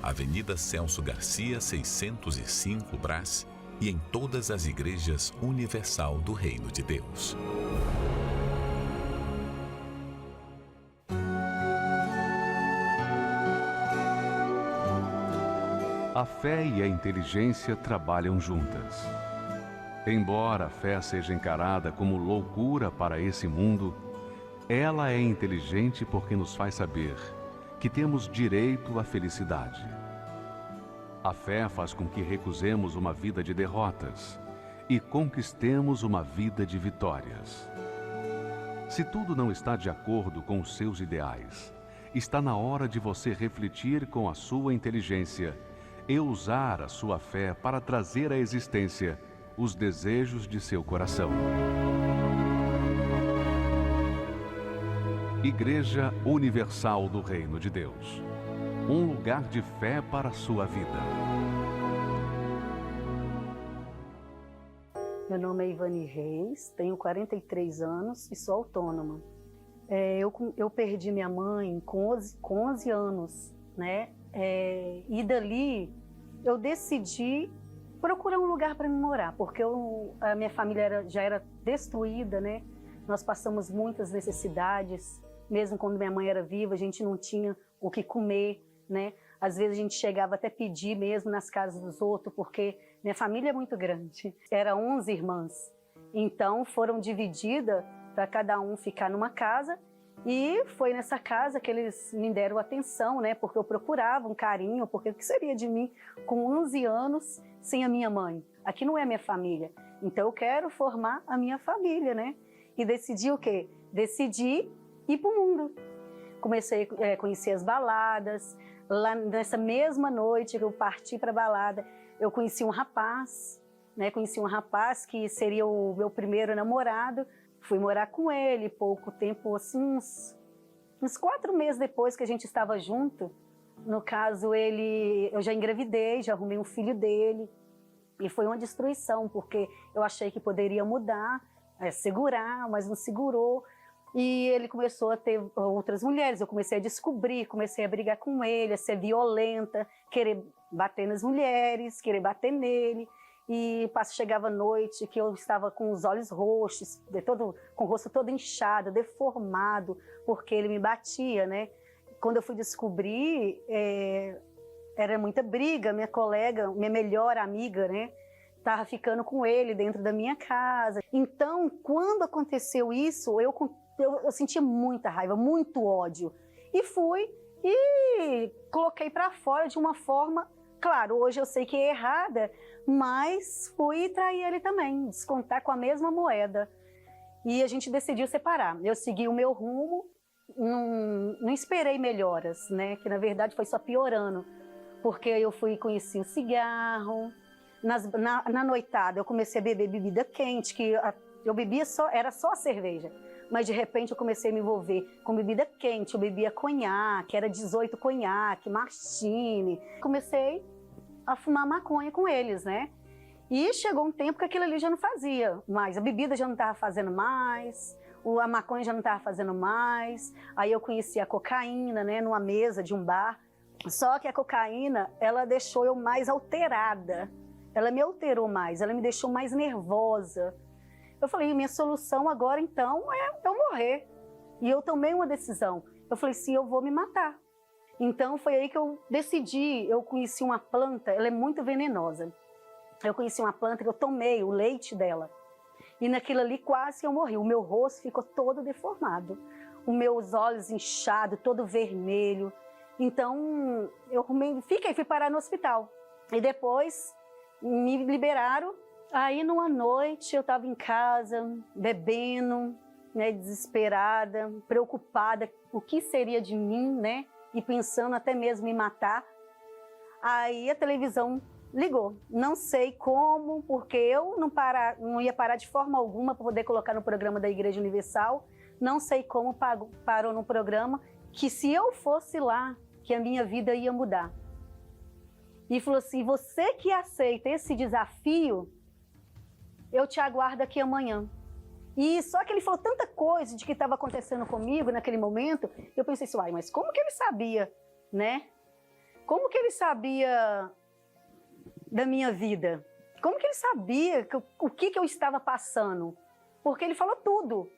Avenida Celso Garcia, 605 Brás, e em todas as igrejas universal do Reino de Deus. A fé e a inteligência trabalham juntas. Embora a fé seja encarada como loucura para esse mundo, ela é inteligente porque nos faz saber que temos direito à felicidade. A fé faz com que recusemos uma vida de derrotas e conquistemos uma vida de vitórias. Se tudo não está de acordo com os seus ideais, está na hora de você refletir com a sua inteligência e usar a sua fé para trazer à existência os desejos de seu coração. Igreja Universal do Reino de Deus. Um lugar de fé para a sua vida. Meu nome é Ivani Reis, tenho 43 anos e sou autônoma. Eu perdi minha mãe com 11 anos, né? E dali eu decidi procurar um lugar para me morar, porque a minha família já era destruída, né? Nós passamos muitas necessidades, mesmo quando minha mãe era viva, a gente não tinha o que comer, né? Às vezes a gente chegava até pedir mesmo nas casas dos outros, porque minha família é muito grande. Era 11 irmãs, então foram divididas para cada um ficar numa casa. E foi nessa casa que eles me deram atenção, né? Porque eu procurava um carinho, porque o que seria de mim com 11 anos sem a minha mãe? Aqui não é minha família, então eu quero formar a minha família, né? E decidi o quê? Decidi ir para o mundo. Comecei a conhecer as baladas. Lá nessa mesma noite que eu parti para a balada, eu conheci um rapaz, né? Conheci um rapaz que seria o meu primeiro namorado. Fui morar com ele, pouco tempo, assim, uns 4 meses depois que a gente estava junto. No caso, eu já engravidei, já arrumei um filho dele. E foi uma destruição, porque eu achei que poderia mudar, segurar, mas não segurou. E ele começou a ter outras mulheres, eu comecei a descobrir, comecei a brigar com ele, a ser violenta, querer bater nas mulheres, querer bater nele. E chegava a noite que eu estava com os olhos roxos, com o rosto todo inchado, deformado, porque ele me batia, né? Quando eu fui descobrir, era muita briga, minha colega, minha melhor amiga, né? Estava ficando com ele dentro da minha casa. Então, quando aconteceu isso, eu senti muita raiva, muito ódio. E fui e coloquei para fora de uma forma, claro, hoje eu sei que é errada, mas fui trair ele também, descontar com a mesma moeda. E a gente decidiu separar. Eu segui o meu rumo, não esperei melhoras, né? Que na verdade foi só piorando. Porque eu fui e conheci o cigarro. Na noitada eu comecei a beber bebida quente, que eu bebia era só a cerveja. Mas de repente eu comecei a me envolver com bebida quente, eu bebia conhaque, era 18 conhaque, martini. Comecei a fumar maconha com eles, né? E chegou um tempo que aquilo ali já não fazia mais, a bebida já não estava fazendo mais, a maconha já não estava fazendo mais. Aí eu conheci a cocaína, né, numa mesa de um bar. Só que a cocaína, ela deixou eu mais alterada. Ela me alterou mais, ela me deixou mais nervosa. Eu falei, minha solução agora então é eu morrer. E eu tomei uma decisão. Eu falei, sim, eu vou me matar. Então foi aí que eu decidi, eu conheci uma planta, ela é muito venenosa. Eu conheci uma planta que eu tomei o leite dela. E naquilo ali quase eu morri. O meu rosto ficou todo deformado. Os meus olhos inchados, todo vermelho. Então eu fui parar no hospital. E depois me liberaram. Aí numa noite eu estava em casa, bebendo, né, desesperada, preocupada, o que seria de mim, né? E pensando até mesmo em me matar. Aí a televisão ligou. Não sei como, porque eu não ia parar de forma alguma para poder colocar no programa da Igreja Universal. Não sei como parou no programa, que se eu fosse lá, que a minha vida ia mudar. E falou assim, você que aceita esse desafio, eu te aguardo aqui amanhã. E só que ele falou tanta coisa de que estava acontecendo comigo naquele momento, eu pensei assim, uai, mas como que ele sabia, né? Como que ele sabia da minha vida? Como que ele sabia o que eu estava passando? Porque ele falou tudo.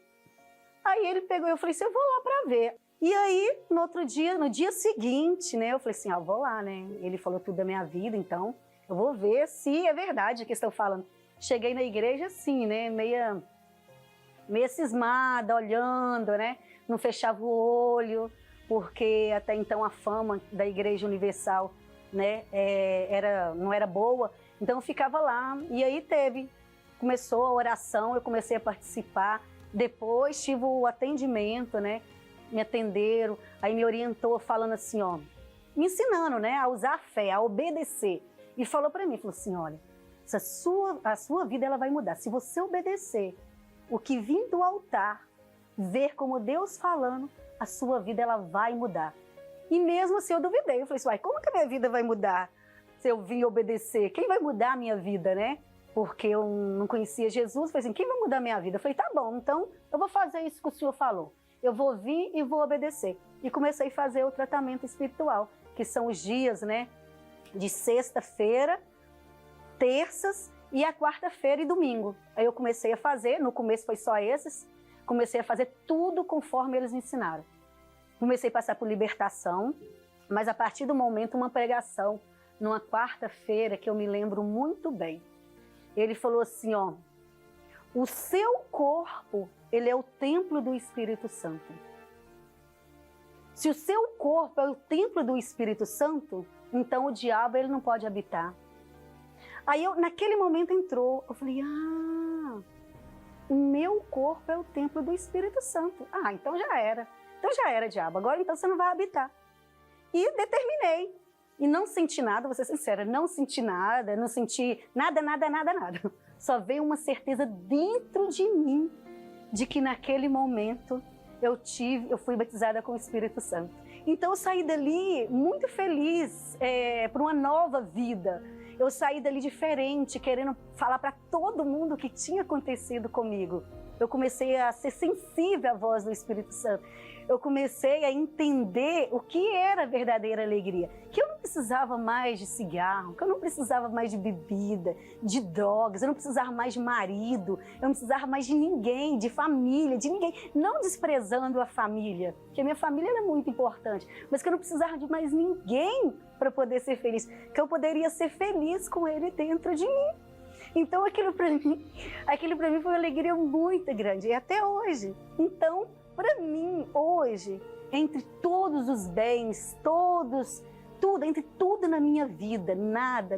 Aí ele pegou e eu falei assim, eu vou lá para ver. E aí, no dia seguinte, né, eu falei assim, eu vou lá, né? Ele falou tudo da minha vida, então eu vou ver se é verdade o que estão falando. Cheguei na igreja assim, né, meia cismada, olhando, né? Não fechava o olho, porque até então a fama da Igreja Universal, né, não era boa. Então eu ficava lá, e aí começou a oração, eu comecei a participar. Depois tive o atendimento, né? Me atenderam, aí me orientou falando assim, ó, me ensinando, né, a usar a fé, a obedecer. E falou para mim, falou assim, olha, a sua vida ela vai mudar. Se você obedecer o que vim do altar, ver como Deus falando, a sua vida ela vai mudar. E mesmo assim eu duvidei, eu falei assim, como que a minha vida vai mudar se eu vim obedecer? Quem vai mudar a minha vida, né? Porque eu não conhecia Jesus, eu falei assim, quem vai mudar a minha vida? Eu falei, tá bom, então eu vou fazer isso que o Senhor falou. Eu vou vir e vou obedecer. E comecei a fazer o tratamento espiritual, que são os dias, né, de sexta-feira, terças e a quarta-feira e domingo. Aí eu comecei a fazer, no começo foi só esses, comecei a fazer tudo conforme eles me ensinaram. Comecei a passar por libertação, mas a partir do momento, uma pregação, numa quarta-feira, que eu me lembro muito bem. Ele falou assim, ó, o seu corpo, ele é o templo do Espírito Santo. Se o seu corpo é o templo do Espírito Santo, então o diabo ele não pode habitar. Aí naquele momento entrou, eu falei, o meu corpo é o templo do Espírito Santo. Então já era. Então já era, diabo. Agora então você não vai habitar. E determinei. E não senti nada, vou ser sincera, não senti nada, não senti nada. Só veio uma certeza dentro de mim de que naquele momento eu fui batizada com o Espírito Santo. Então eu saí dali muito feliz, para uma nova vida. Eu saí dali diferente, querendo falar para todo mundo o que tinha acontecido comigo. Eu comecei a ser sensível à voz do Espírito Santo. Eu comecei a entender o que era a verdadeira alegria. Que eu não precisava mais de cigarro, que eu não precisava mais de bebida, de drogas, eu não precisava mais de marido, eu não precisava mais de ninguém, de família, de ninguém. Não desprezando a família, porque a minha família era muito importante, mas que eu não precisava de mais ninguém para poder ser feliz, que eu poderia ser feliz com ele dentro de mim. Então aquilo para mim foi uma alegria muito grande, e até hoje. Então, para mim, hoje, entre todos os bens, entre tudo na minha vida, nada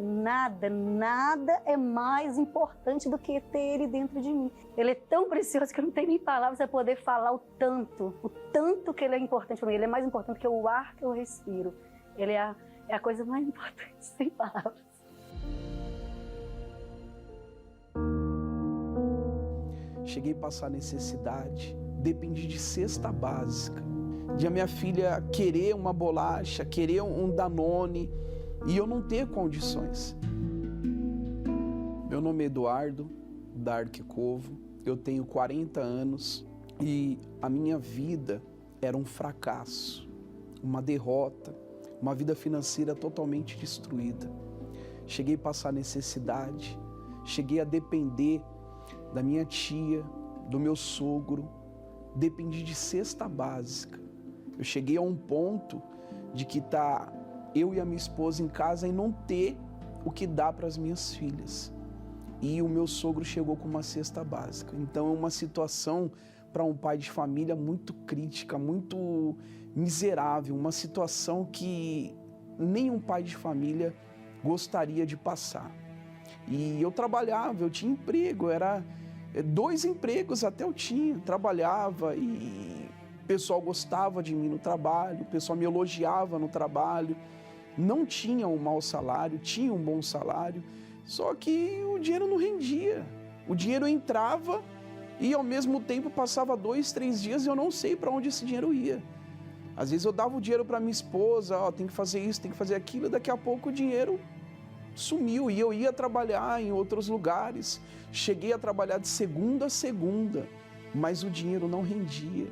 é mais importante do que ter ele dentro de mim. Ele é tão precioso que eu não tenho nem palavras para poder falar o tanto que ele é importante para mim. Ele é mais importante que o ar que eu respiro. Ele é a coisa mais importante, sem palavras. Cheguei a passar necessidade, dependi de cesta básica, de a minha filha querer uma bolacha, querer um Danone e eu não ter condições. Meu nome é Eduardo Dark-Covo, eu tenho 40 anos e a minha vida era um fracasso, uma derrota, uma vida financeira totalmente destruída. Cheguei a passar necessidade, cheguei a depender da minha tia, do meu sogro, dependi de cesta básica. Eu cheguei a um ponto de que tá eu e a minha esposa em casa e não ter o que dar para as minhas filhas. E o meu sogro chegou com uma cesta básica. Então é uma situação para um pai de família muito crítica, muito miserável, uma situação que nenhum pai de família gostaria de passar. E eu trabalhava, eu tinha emprego, era 2 empregos até eu tinha, trabalhava e o pessoal gostava de mim no trabalho, o pessoal me elogiava no trabalho, não tinha um mau salário, tinha um bom salário, só que o dinheiro não rendia, o dinheiro entrava e ao mesmo tempo passava 2, 3 dias e eu não sei para onde esse dinheiro ia. Às vezes eu dava o dinheiro para minha esposa, tem que fazer isso, tem que fazer aquilo, e daqui a pouco o dinheiro sumiu e eu ia trabalhar em outros lugares. Cheguei a trabalhar de segunda a segunda, mas o dinheiro não rendia.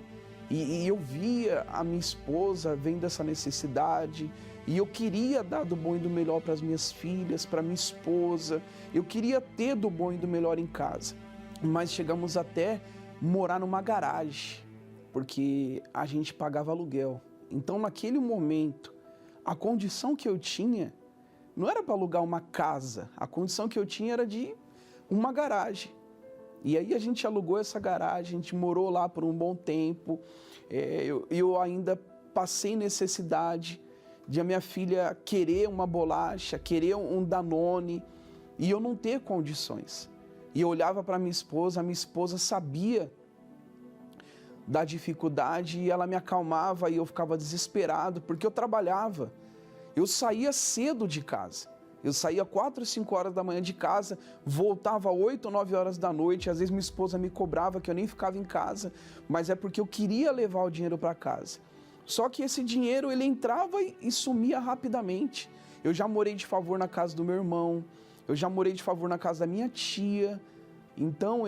E eu via a minha esposa vendo essa necessidade e eu queria dar do bom e do melhor para as minhas filhas, para minha esposa. Eu queria ter do bom e do melhor em casa. Mas chegamos até morar numa garagem, porque a gente pagava aluguel. Então, naquele momento, a condição que eu tinha não era para alugar uma casa, a condição que eu tinha era de uma garagem. E aí a gente alugou essa garagem, a gente morou lá por um bom tempo. Eu ainda passei necessidade de a minha filha querer uma bolacha, querer um Danone, e eu não ter condições. E eu olhava para minha esposa sabia da dificuldade e ela me acalmava e eu ficava desesperado, porque eu trabalhava. Eu saía cedo de casa, eu saía 4, 5 horas da manhã de casa, voltava 8, 9 horas da noite, às vezes minha esposa me cobrava que eu nem ficava em casa, mas é porque eu queria levar o dinheiro para casa. Só que esse dinheiro ele entrava e sumia rapidamente. Eu já morei de favor na casa do meu irmão, eu já morei de favor na casa da minha tia, então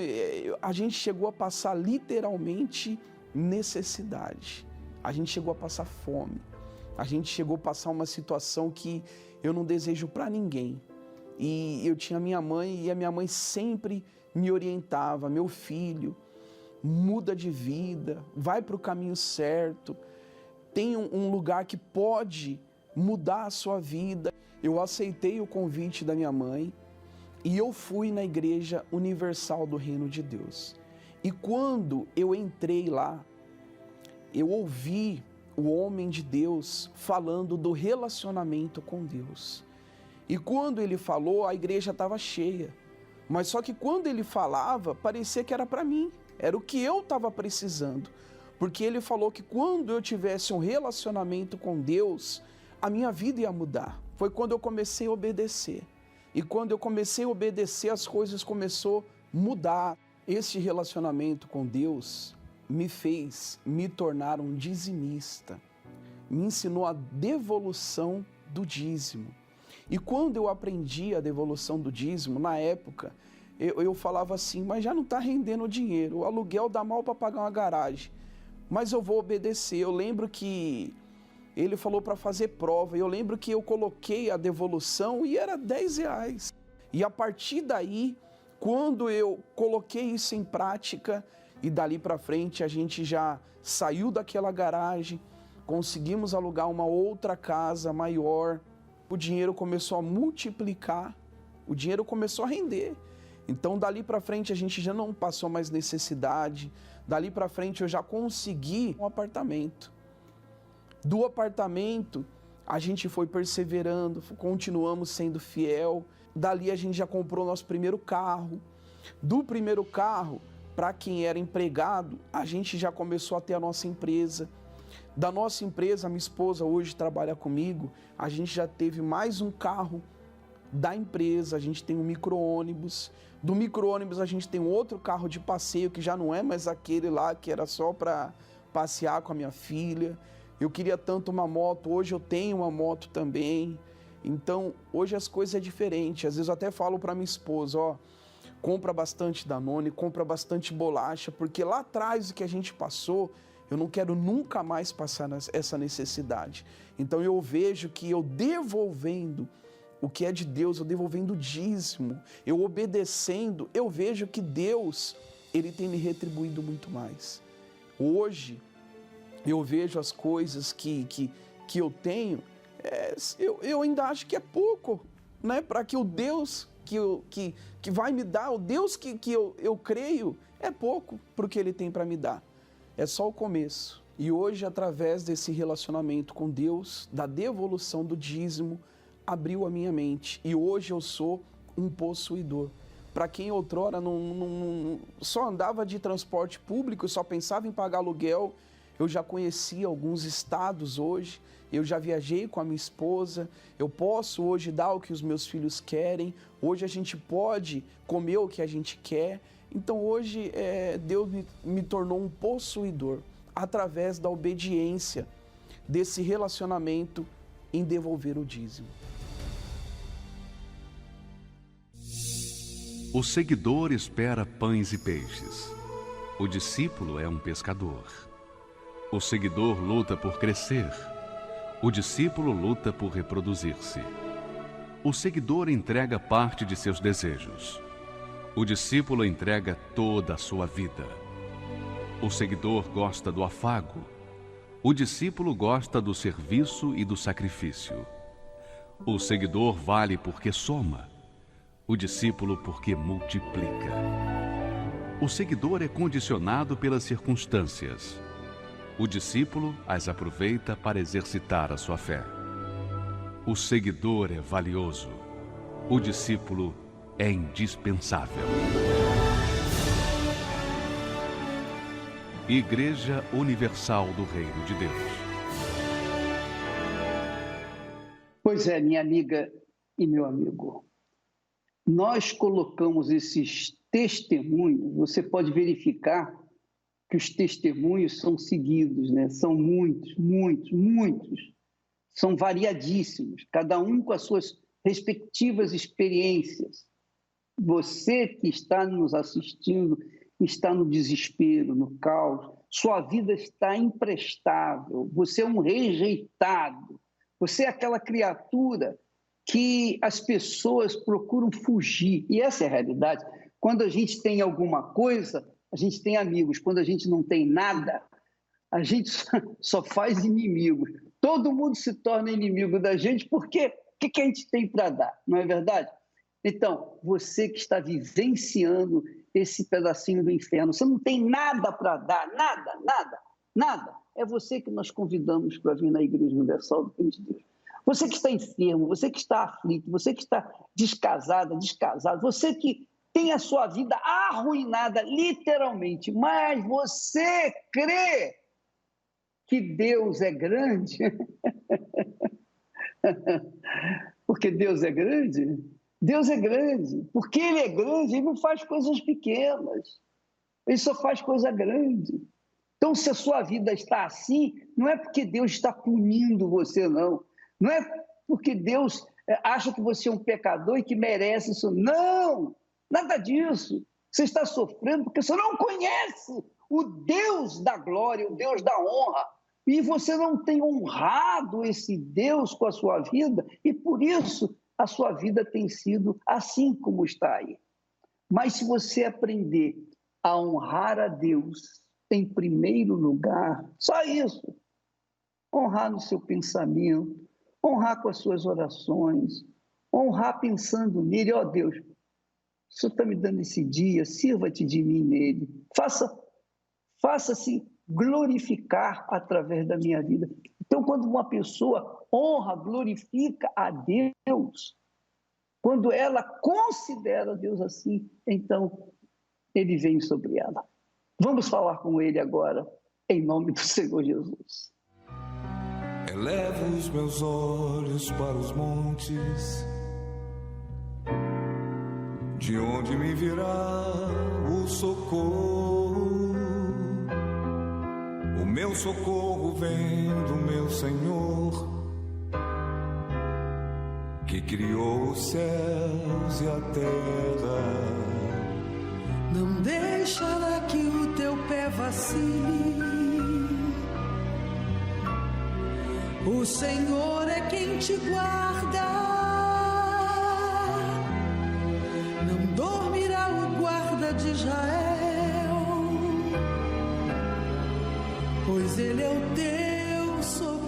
a gente chegou a passar literalmente necessidade, a gente chegou a passar fome. A gente chegou a passar uma situação que eu não desejo para ninguém. E eu tinha minha mãe e a minha mãe sempre me orientava, meu filho, muda de vida, vai para o caminho certo, tem um lugar que pode mudar a sua vida. Eu aceitei o convite da minha mãe e eu fui na Igreja Universal do Reino de Deus. E quando eu entrei lá, eu ouvi o homem de Deus falando do relacionamento com Deus. E quando ele falou, a igreja estava cheia. Mas só que quando ele falava, parecia que era para mim. Era o que eu estava precisando. Porque ele falou que quando eu tivesse um relacionamento com Deus, a minha vida ia mudar. Foi quando eu comecei a obedecer. E quando eu comecei a obedecer, as coisas começaram a mudar. Esse relacionamento com Deus me fez me tornar um dizimista, me ensinou a devolução do dízimo. E quando eu aprendi a devolução do dízimo, na época, eu falava assim, mas já não está rendendo dinheiro, o aluguel dá mal para pagar uma garagem, mas eu vou obedecer. Eu lembro que ele falou para fazer prova, eu lembro que eu coloquei a devolução e era R$10. E a partir daí, quando eu coloquei isso em prática, e dali para frente a gente já saiu daquela garagem, conseguimos alugar uma outra casa maior, o dinheiro começou a multiplicar, o dinheiro começou a render. Então dali para frente a gente já não passou mais necessidade, dali para frente eu já consegui um apartamento. Do apartamento a gente foi perseverando, continuamos sendo fiel, dali a gente já comprou nosso primeiro carro. Do primeiro carro, para quem era empregado, a gente já começou a ter a nossa empresa. Da nossa empresa, a minha esposa hoje trabalha comigo, a gente já teve mais um carro da empresa, a gente tem um micro-ônibus. Do micro-ônibus a gente tem um outro carro de passeio, que já não é mais aquele lá que era só para passear com a minha filha. Eu queria tanto uma moto, hoje eu tenho uma moto também. Então, hoje as coisas é diferente. Às vezes eu até falo para minha esposa, ó, compra bastante Danone, compra bastante bolacha, porque lá atrás o que a gente passou, eu não quero nunca mais passar essa necessidade. Então eu vejo que eu devolvendo o que é de Deus, eu devolvendo o dízimo, eu obedecendo, eu vejo que Deus, Ele tem me retribuído muito mais. Hoje, eu vejo as coisas que eu tenho, eu ainda acho que é pouco, né? Para que o Deus que vai me dar, o Deus que eu creio, é pouco para o que Ele tem para me dar. É só o começo. E hoje, através desse relacionamento com Deus, da devolução do dízimo, abriu a minha mente. E hoje eu sou um possuidor. Para quem outrora só andava de transporte público, só pensava em pagar aluguel, eu já conheci alguns estados hoje, eu já viajei com a minha esposa, eu posso hoje dar o que os meus filhos querem, hoje a gente pode comer o que a gente quer. Então hoje Deus me tornou um possuidor através da obediência desse relacionamento em devolver o dízimo. O seguidor espera pães e peixes. O discípulo é um pescador. O seguidor luta por crescer. O discípulo luta por reproduzir-se. O seguidor entrega parte de seus desejos. O discípulo entrega toda a sua vida. O seguidor gosta do afago. O discípulo gosta do serviço e do sacrifício. O seguidor vale porque soma. O discípulo porque multiplica. O seguidor é condicionado pelas circunstâncias. O discípulo as aproveita para exercitar a sua fé. O seguidor é valioso. O discípulo é indispensável. Igreja Universal do Reino de Deus. Pois é, minha amiga e meu amigo. Nós colocamos esses testemunhos, você pode verificar que os testemunhos são seguidos, né? São muitos, muitos, muitos. São variadíssimos, cada um com as suas respectivas experiências. Você que está nos assistindo está no desespero, no caos, sua vida está imprestável, você é um rejeitado, você é aquela criatura que as pessoas procuram fugir. E essa é a realidade. Quando a gente tem alguma coisa, a gente tem amigos. Quando a gente não tem nada, a gente só faz inimigos. Todo mundo se torna inimigo da gente porque o que a gente tem para dar, não é verdade? Então, você que está vivenciando esse pedacinho do inferno, você não tem nada para dar, nada, nada, nada. É você que nós convidamos para vir na Igreja Universal do Reino de Deus. Você que está enfermo, você que está aflito, você que está descasada, descasado, você que tem a sua vida arruinada, literalmente, mas você crê que Deus é grande? Porque Deus é grande? Deus é grande. Porque Ele é grande, Ele não faz coisas pequenas. Ele só faz coisa grande. Então, se a sua vida está assim, não é porque Deus está punindo você, não. Não é porque Deus acha que você é um pecador e que merece isso. Não, nada disso. Você está sofrendo porque você não conhece o Deus da glória, o Deus da honra. E você não tem honrado esse Deus com a sua vida, e por isso a sua vida tem sido assim como está aí. Mas se você aprender a honrar a Deus em primeiro lugar, só isso, honrar no seu pensamento, honrar com as suas orações, honrar pensando nele, ó Deus, o Senhor está me dando esse dia, sirva-te de mim nele, faça-se glorificar através da minha vida. Então, quando uma pessoa honra, glorifica a Deus, quando ela considera Deus assim, então ele vem sobre ela. Vamos falar com ele agora, em nome do Senhor Jesus. Elevo os meus olhos para os montes, de onde me virá o socorro. O meu socorro vem do meu Senhor, que criou os céus e a terra. Não deixará que o teu pé vacile. O Senhor é quem te guarda. Não dormirá o guarda de Israel, pois ele é o teu socorro.